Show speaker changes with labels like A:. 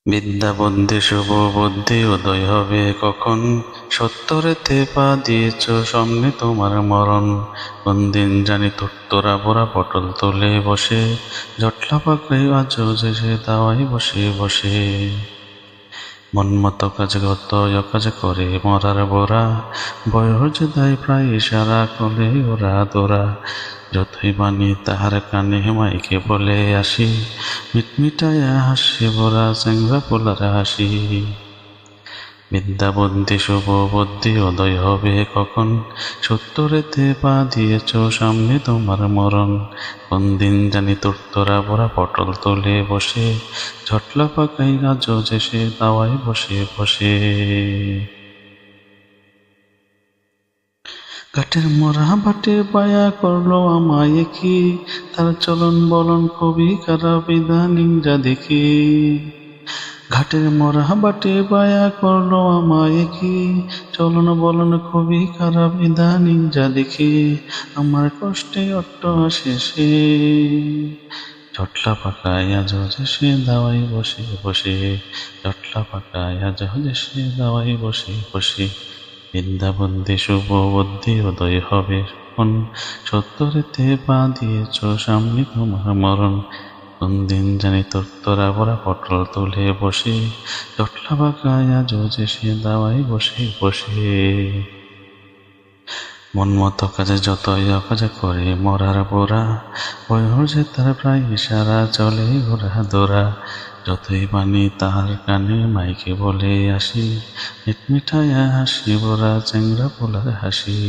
A: বিদ্যা বুদ্ধি শুভ বুদ্ধি উদয় হবে কখন, সত্তরেতে পা দিয়েছ সামনে তোমার মরণ। কোন দিন জানি তোরা বোরা পটল তোলে বসে, জটলা পাকড়ে আজও যে সে দাওয়াই বসে বসে। মন মতো কাজ গত কাজ করে মরার বোরা, বয়স দেয় প্রায় ইশারা করলে ওরা দোরা। যতই বাণী তাহার কানে মাইকে বলে আসি, মিটমিটায়া হাসি বোরা চ্যাংরা পোলার হাসি। বিদ্যা বুদ্ধি শুভ বুদ্ধি উদয় হবে কখন, সত্তরেতে পা দিয়েছ সামনে তোমার মরণ। কোন দিন জানি তোরা বোরা পটল তোলে বসে, ঝটলা পাকাই গাছ যে সে দাওয়ায় বসে বসে। ঘাটের মোরা বাটে বায়া করলো আমায় কি, তার চলন বলন খুবই খারাপ ইদানিং যা দেখি। ঘাটের মোরা বাটে বায়া করলো আমায় কি, চলন বলন খুবই খারাপ ইদানিং যা দেখি। আমার কষ্টে অট্ট শেষে, জটলা পাকায়া যে সে দাওয়াই বসে বসে। জটলা পাকায়া যে সে দাওয়াই বসে বসে। বিদ্যা বুদ্ধি শুভ বুদ্ধি উদয় হবে কখন, সত্তরেতে পা দিয়েছ সামনে তোমার মরণ। কোন দিন জানি তোরা বোরা পটল তুলে বসে, জটলা পাকায়া যে সে দাওয়াই বসে বসে। মন মতো কাজে যতই অকাজ করে মরার বোরা, বয়সে তার প্রায় ইশারা চলে ওরা দোরা। যতই বাণী তাহার কানে মাইকে বলে আসি, মিটমিটায়া হাসি বোরা চ্যাংরা পোলার হাসি।